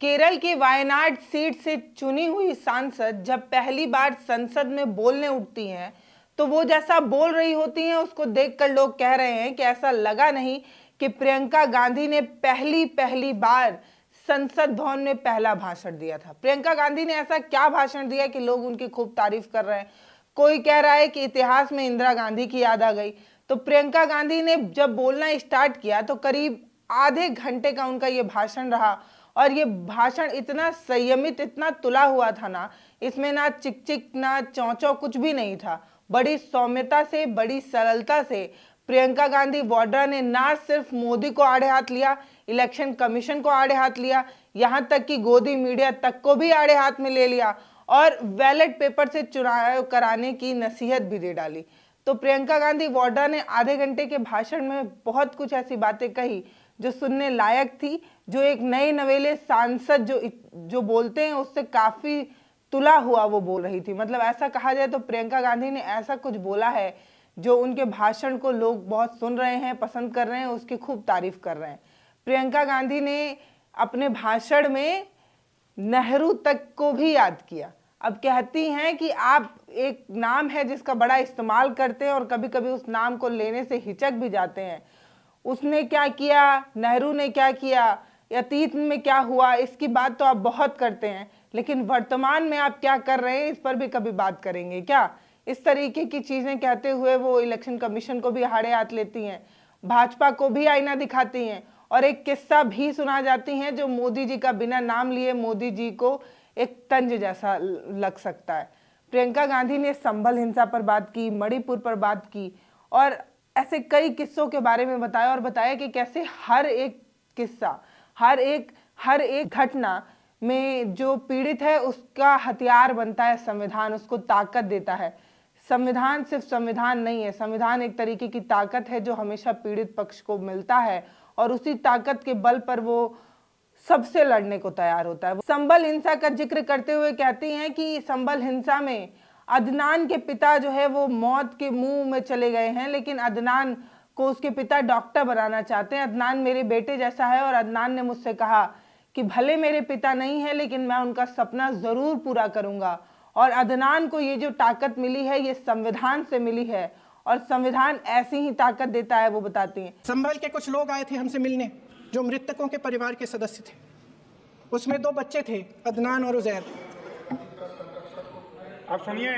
केरल की वायनाड सीट से चुनी हुई सांसद जब पहली बार संसद में बोलने उठती हैं तो वो जैसा बोल रही होती हैं उसको देखकर लोग कह रहे हैं कि ऐसा लगा नहीं कि प्रियंका गांधी ने पहली बार संसद भवन में पहला भाषण दिया था। प्रियंका गांधी ने ऐसा क्या भाषण दिया कि लोग उनकी खूब तारीफ कर रहे हैं। कोई कह रहा है कि इतिहास में इंदिरा गांधी की याद आ गई। तो प्रियंका गांधी ने जब बोलना स्टार्ट किया तो करीब आधे घंटे का उनका ये भाषण रहा और ये भाषण इतना संयमित, इतना तुला हुआ था ना, इसमें ना चिक चिक ना चौंचौ कुछ भी नहीं था। बड़ी सौम्यता से, बड़ी सरलता से प्रियंका गांधी वाड्रा ने ना सिर्फ मोदी को आड़े हाथ लिया, इलेक्शन कमीशन को आड़े हाथ लिया, यहां तक कि गोदी मीडिया तक को भी आड़े हाथ में ले लिया और बैलेट पेपर से चुनाव कराने की नसीहत भी दे डाली। तो प्रियंका गांधी वाड्रा ने आधे घंटे के भाषण में बहुत कुछ ऐसी बातें कही जो सुनने लायक थी, जो एक नए नवेले सांसद जो बोलते हैं उससे काफी तुला हुआ वो बोल रही थी। मतलब ऐसा कहा जाए तो प्रियंका गांधी ने ऐसा कुछ बोला है जो उनके भाषण को लोग बहुत सुन रहे हैं, पसंद कर रहे हैं, उसकी खूब तारीफ कर रहे हैं। प्रियंका गांधी ने अपने भाषण में नेहरू तक को भी याद किया। अब कहती हैं कि आप एक नाम है जिसका बड़ा इस्तेमाल करते हैं और कभी कभी उस नाम को लेने से हिचक भी जाते हैं। उसने क्या किया, नेहरू ने क्या किया, अतीत में क्या हुआ, इसकी बात तो आप बहुत करते हैं, लेकिन वर्तमान में आप क्या कर रहे हैं इस पर भी कभी बात करेंगे क्या? इस तरीके की चीजें कहते हुए वो इलेक्शन कमीशन को भी आड़े हाथ लेती हैं, भाजपा को भी आईना दिखाती हैं और एक किस्सा भी सुना जाती हैं जो मोदी जी का बिना नाम लिए मोदी जी को एक तंज जैसा लग सकता है। प्रियंका गांधी ने संभल हिंसा पर बात की, मणिपुर पर बात की और ऐसे कई किस्सों के बारे में बताया और बताया कि कैसे हर एक किस्सा, हर एक घटना में जो पीड़ित है उसका हथियार बनता है संविधान, उसको ताकत देता है। संविधान सिर्फ संविधान नहीं है, संविधान एक तरीके की ताकत है जो हमेशा पीड़ित पक्ष को मिलता है और उसी ताकत के बल पर वो सबसे लड़ने को तैयार होता है। संभल हिंसा का जिक्र करते हुए कहती हैं कि संभल हिंसा में अदनान के पिता जो है वो मौत के मुंह में चले गए हैं, लेकिन अदनान को उसके पिता डॉक्टर बनाना चाहते हैं। अदनान मेरे बेटे जैसा है और अदनान ने मुझसे कहा कि भले मेरे पिता नहीं है लेकिन मैं उनका सपना जरूर पूरा करूंगा। और अदनान को ये जो ताकत मिली है ये संविधान से मिली है और संविधान ऐसी ही ताकत देता है, वो बताती हैं। संभल के कुछ लोग आए थे हमसे मिलने जो मृतकों के परिवार के सदस्य थे। उसमें 2 बच्चे थे, अदनान और उजैर। आप सुनिए।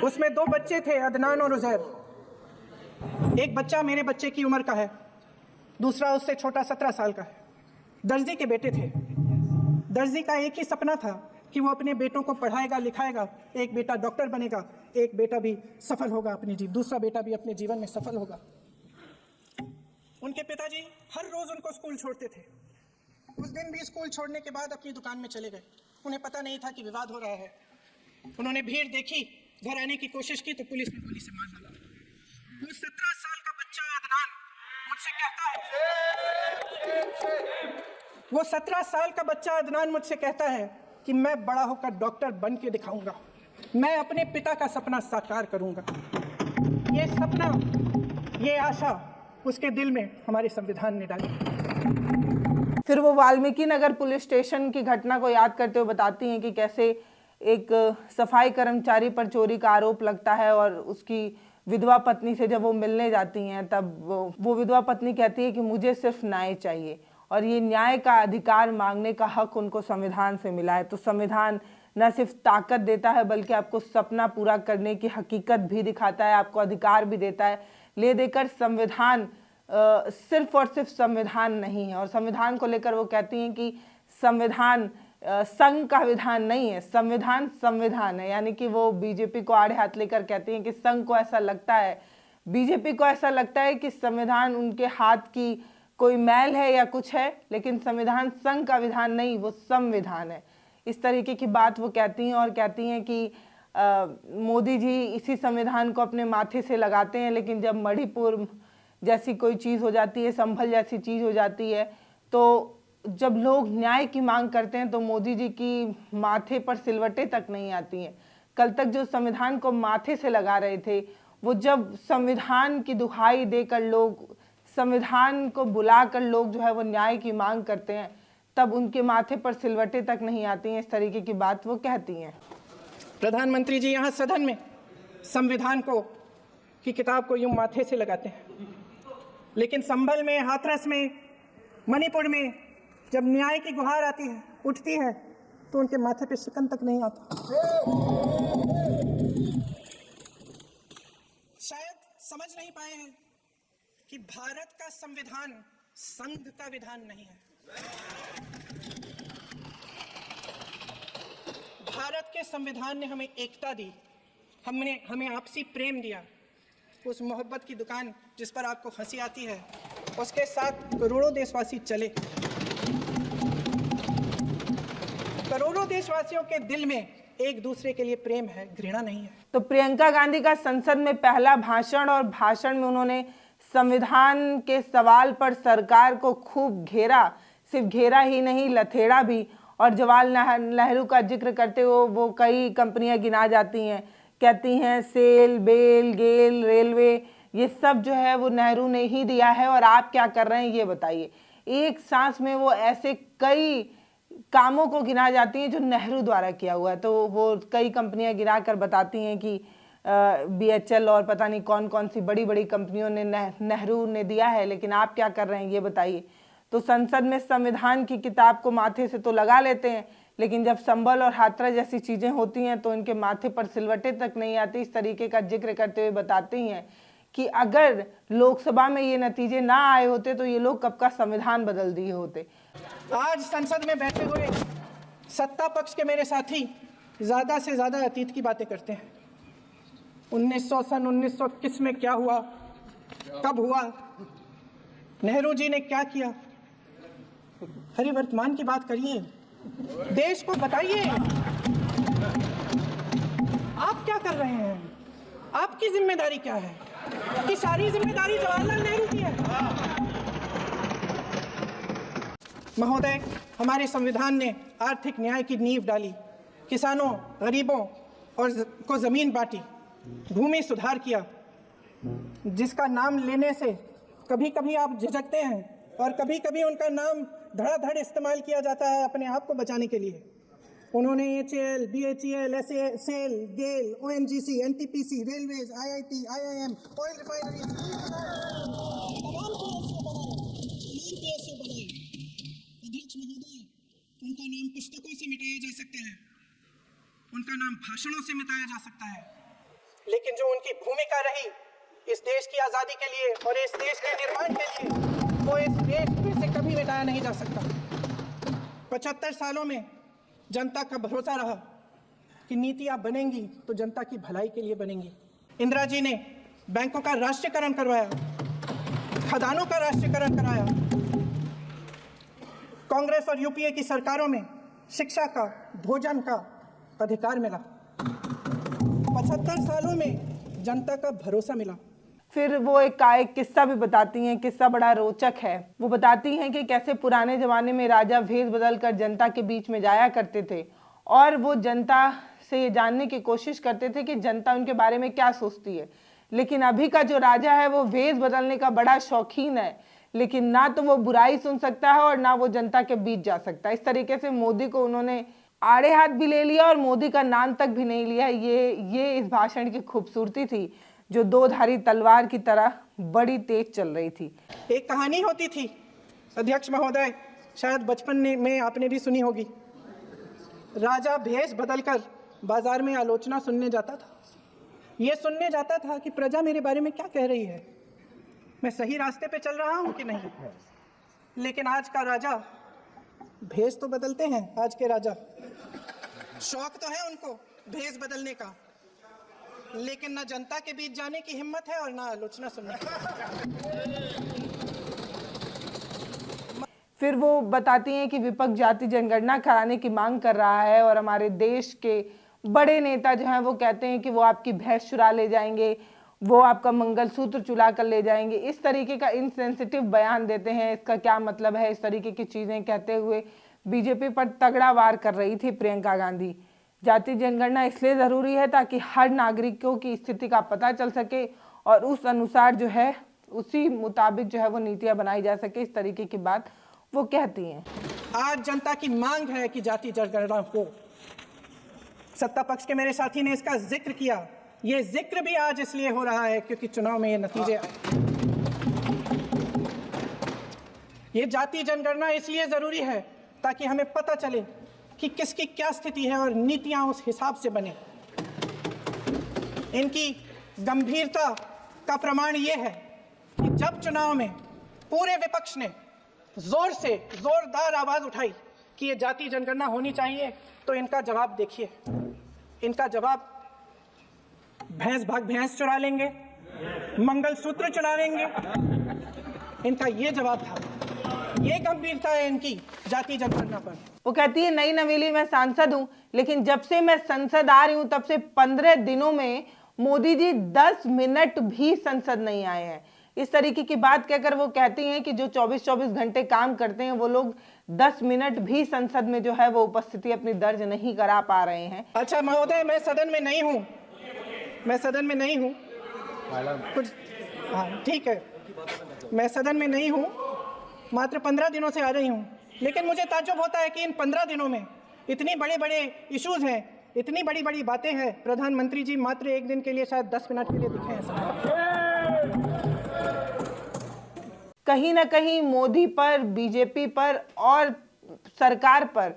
उसमें 2 बच्चे थे, अदनान और उजैर। एक बच्चा मेरे बच्चे की उम्र का है, दूसरा उससे छोटा 17 साल का है। दर्जी के बेटे थे। दर्जी का एक ही सपना था कि वो अपने बेटों को पढ़ाएगा लिखाएगा, एक बेटा डॉक्टर बनेगा, एक बेटा भी सफल होगा अपने दूसरा बेटा भी अपने जीवन में सफल होगा। उनके पिताजी हर रोज उनको स्कूल छोड़ते थे। उस दिन भी स्कूल छोड़ने के बाद अपनी दुकान में चले गए। उन्हें पता नहीं था कि विवाद हो रहा है। उन्होंने भीड़ देखी, घर आने की कोशिश की तो पुलिस ने गोली से मार डाला। वो 17 साल का बच्चा अदनान मुझसे कहता है कि मैं बड़ा होकर डॉक्टर बन के दिखाऊंगा, मैं अपने पिता का सपना साकार करूंगा। ये सपना, ये आशा उसके दिल में हमारे संविधान ने डाली। फिर वो वाल्मीकि नगर पुलिस स्टेशन की घटना को याद करते हुए बताती हैं कि कैसे एक सफाई कर्मचारी पर चोरी का आरोप लगता है और उसकी विधवा पत्नी से जब वो मिलने जाती हैं तब वो विधवा पत्नी कहती है कि मुझे सिर्फ न्याय चाहिए और ये न्याय का अधिकार मांगने का हक उनको संविधान से मिला है। तो संविधान न सिर्फ ताकत देता है बल्कि आपको सपना पूरा करने की हकीकत भी दिखाता है, आपको अधिकार भी देता है। ले देकर संविधान सिर्फ और सिर्फ संविधान नहीं है और संविधान को लेकर वो कहती हैं कि संविधान संघ का विधान नहीं है, संविधान संविधान है। यानी कि वो बीजेपी को आड़े हाथ लेकर कहती हैं कि संघ को ऐसा लगता है, बीजेपी को ऐसा लगता है कि संविधान उनके हाथ की कोई मैल है या कुछ है, लेकिन संविधान संघ का विधान नहीं, वो संविधान है। इस तरीके की बात वो कहती हैं और कहती हैं कि मोदी जी इसी संविधान को अपने माथे से लगाते हैं, लेकिन जब मणिपुर जैसी कोई चीज़ हो जाती है, संभल जैसी चीज़ हो जाती है, तो जब लोग न्याय की मांग करते हैं तो मोदी जी की माथे पर सिलवटें तक नहीं आती हैं। कल तक जो संविधान को माथे से लगा रहे थे, वो जब संविधान की दुहाई देकर लोग, संविधान को बुलाकर लोग जो है वो न्याय की मांग करते हैं, तब उनके माथे पर सिलवटें तक नहीं आती हैं। इस तरीके की बात वो कहती हैं। प्रधानमंत्री जी यहाँ सदन में संविधान को की किताब को यूं माथे से लगाते हैं, लेकिन संभल में, हाथरस में, मणिपुर में जब न्याय की गुहार आती है, उठती है, तो उनके माथे पे शिकन तक नहीं आता। शायद समझ नहीं पाए हैं कि भारत का संविधान संघ का विधान नहीं है। भारत के संविधान ने हमें एकता दी, हमें आपसी प्रेम दिया। उस मोहब्बत की दुकान जिस पर आपको हंसी आती है, उसके साथ करोड़ों देशवासी चले। करोड़ों देशवासियों के दिल में एक दूसरे के लिए प्रेम है, घृणा नहीं है। तो प्रियंका गांधी का संसद में पहला भाषण, और भाषण में उन्होंने संविधान के सवाल पर सरकार को खूब घेरा, सिर्फ घेरा ही नहीं, लथेड़ा भी। और जवाहरलाल नेहरू का जिक्र करते हुए वो कई कंपनियां गिना जाती हैं, कहती हैं सेल, बेल, गेल, रेलवे, ये सब जो है वो नेहरू ने ही दिया है और आप क्या कर रहे हैं ये बताइए। एक सांस में वो ऐसे कई कामों को गिना जाती हैं जो नेहरू द्वारा किया हुआ है। तो वो कई कंपनियां गिरा कर बताती हैं कि BHL और पता नहीं कौन कौन सी बड़ी बड़ी कंपनियों ने नेहरू ने दिया है, लेकिन आप क्या कर रहे हैं ये बताइए। तो संसद में संविधान की किताब को माथे से तो लगा लेते हैं, लेकिन जब संभल और हाथरस जैसी चीज़ें होती हैं तो इनके माथे पर सिलवटें तक नहीं आती। इस तरीके का जिक्र करते हुए बताती हैं कि अगर लोकसभा में ये नतीजे ना आए होते तो ये लोग कब का संविधान बदल दिए होते। आज संसद में बैठे हुए सत्ता पक्ष के मेरे साथी ज़्यादा से ज़्यादा अतीत की बातें करते हैं। 1921 में क्या हुआ, कब हुआ, नेहरू जी ने क्या किया। हरी वर्तमान की बात करिए, देश को बताइए आप क्या कर रहे हैं, आपकी जिम्मेदारी क्या है। कि सारी जिम्मेदारी जवाहरलाल नेहरू की है। महोदय, हमारे संविधान ने आर्थिक न्याय की नींव डाली, किसानों, गरीबों और को जमीन बांटी, भूमि सुधार किया, जिसका नाम लेने से कभी कभी आप झिझकते हैं और कभी कभी उनका नाम धड़ाधड़ इस्तेमाल किया जाता है अपने आप को बचाने के लिए। उन्होंने HAL, BHEL, सेल, गेल, ONGC, NTPC, railways, IIT, IIM, oil refineries, अध्यक्ष महोदय, उनका नाम पुस्तकों से मिटाया जा सकता है, उनका नाम भाषणों से मिटाया जा सकता है, लेकिन जो उनकी भूमिका रही इस देश की आज़ादी के लिए और इस देश के निर्माण के लिए, वो इस देश में से कभी मिटाया नहीं जा सकता। 75 सालों में जनता का भरोसा रहा कि नीतियाँ बनेंगी तो जनता की भलाई के लिए बनेंगी। इंदिरा जी ने बैंकों का राष्ट्रीयकरण करवाया, खदानों का राष्ट्रीयकरण कराया। कांग्रेस और UPA की सरकारों में शिक्षा का, भोजन का अधिकार मिला। 75 सालों में जनता का भरोसा मिला। फिर वो एक किस्सा भी बताती हैं, किस्सा बड़ा रोचक है। वो बताती हैं कि कैसे पुराने ज़माने में राजा भेष बदल कर जनता के बीच में जाया करते थे और वो जनता से ये जानने की कोशिश करते थे कि जनता उनके बारे में क्या सोचती है। लेकिन अभी का जो राजा है वो भेष बदलने का बड़ा शौकीन है, लेकिन ना तो वो बुराई सुन सकता है और ना वो जनता के बीच जा सकता है। इस तरीके से मोदी को उन्होंने आड़े हाथ भी ले लिया और मोदी का नाम तक भी नहीं लिया। ये इस भाषण की खूबसूरती थी, जो दो धारी तलवार की तरह बड़ी तेज चल रही थी। एक कहानी होती थी अध्यक्ष महोदय, शायद बचपन में आपने भी सुनी होगी। राजा भेष बदलकर बाजार में आलोचना सुनने जाता था। ये सुनने जाता था कि प्रजा मेरे बारे में क्या कह रही है, मैं सही रास्ते पे चल रहा हूँ कि नहीं। लेकिन आज का राजा, भेष तो बदलते हैं आज के राजा, शौक तो है उनको भेष बदलने का, लेकिन ना जनता के बीच जाने की हिम्मत है और ना आलोचना सुनने की। फिर वो बताती हैं कि विपक्ष जाति जनगणना कराने की मांग कर रहा है और हमारे देश के बड़े नेता जो हैं वो कहते हैं कि वो आपकी भैंस चुरा ले जाएंगे, वो आपका मंगलसूत्र चुरा कर ले जाएंगे। इस तरीके का इनसेंसिटिव बयान देते हैं, इसका क्या मतलब है, इस तरीके की चीज़ें कहते हुए बीजेपी पर तगड़ा वार कर रही थी प्रियंका गांधी। जाति जनगणना इसलिए ज़रूरी है ताकि हर नागरिकों की स्थिति का पता चल सके और उस अनुसार जो है, उसी मुताबिक जो है वो नीतियाँ बनाई जा सके। इस तरीके की बात वो कहती हैं, आज जनता की मांग है कि जाति जनगणना हो। सत्ता पक्ष के मेरे साथी ने इसका जिक्र किया। ये जिक्र भी आज इसलिए हो रहा है क्योंकि चुनाव में ये नतीजे आए। ये जाति जनगणना इसलिए जरूरी है ताकि हमें पता चले कि किसकी क्या स्थिति है और नीतियां उस हिसाब से बने। इनकी गंभीरता का प्रमाण ये है कि जब चुनाव में पूरे विपक्ष ने जोरदार आवाज उठाई कि ये जाति जनगणना होनी चाहिए, तो इनका जवाब देखिए। इनका जवाब भैंस भाग भैंस चुरा लेंगे, मंगलसूत्र चुरा लेंगे, इनका ये जवाब था। ये गंभीरता है इनकी जाति जनगणना पर। वो कहती है नई नवेली में सांसद हूं, लेकिन जब से मैं संसद आ रही हूं तब से 15 दिनों में मोदी जी 10 मिनट भी संसद नहीं आए हैं। इस तरीके की बात कहकर वो कहती हैं कि जो 24-24 घंटे काम करते हैं वो लोग 10 मिनट भी संसद में जो है वो उपस्थिति अपनी दर्ज नहीं करा पा रहे हैं। अच्छा महोदय, मैं सदन में नहीं हूँ, मैं सदन में नहीं हूँ, कुछ हाँ ठीक है, मैं सदन में नहीं हूँ, मात्र 15 दिनों से आ रही हूँ। लेकिन मुझे ताज्जुब होता है कि इन 15 दिनों में इतनी बड़े इश्यूज हैं, इतनी बड़ी बातें हैं, प्रधानमंत्री जी मात्र एक दिन के लिए शायद 10 मिनट के लिए दिखे हैं। कहीं ना कहीं मोदी पर, बीजेपी पर और सरकार पर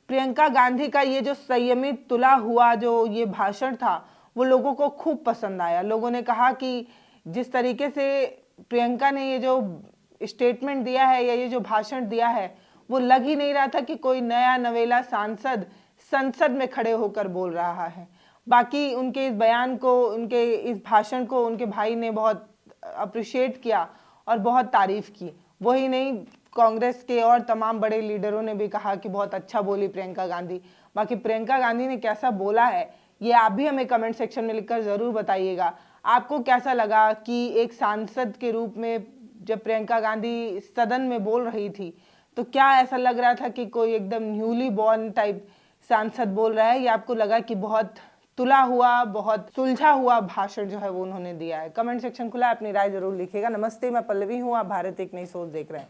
प्रियंका गांधी का ये जो संयमित तुला हुआ जो ये भाषण था वो लोगों को खूब पसंद आया। लोगों ने कहा कि जिस तरीके से प्रियंका ने ये जो स्टेटमेंट दिया है या ये जो भाषण दिया है वो लग ही नहीं रहा था कि कोई नया नवेला सांसद संसद में खड़े होकर बोल रहा है। बाकी उनके इस बयान को, उनके इस भाषण को उनके भाई ने बहुत अप्रिशिएट किया और बहुत तारीफ की। वही नहीं, कांग्रेस के और तमाम बड़े लीडरों ने भी कहा कि बहुत अच्छा बोली प्रियंका गांधी। बाकी प्रियंका गांधी ने कैसा बोला है ये आप भी हमें कमेंट सेक्शन में लिखकर ज़रूर बताइएगा। आपको कैसा लगा कि एक सांसद के रूप में जब प्रियंका गांधी सदन में बोल रही थी तो क्या ऐसा लग रहा था कि कोई एकदम न्यूली बॉर्न टाइप सांसद बोल रहा है, या आपको लगा कि बहुत तुला हुआ, बहुत सुलझा हुआ भाषण जो है वो उन्होंने दिया है? कमेंट सेक्शन खुला है, अपनी राय जरूर लिखिएगा। नमस्ते, मैं पल्लवी हूँ, आप भारत एक नई सोच देख रहे हैं।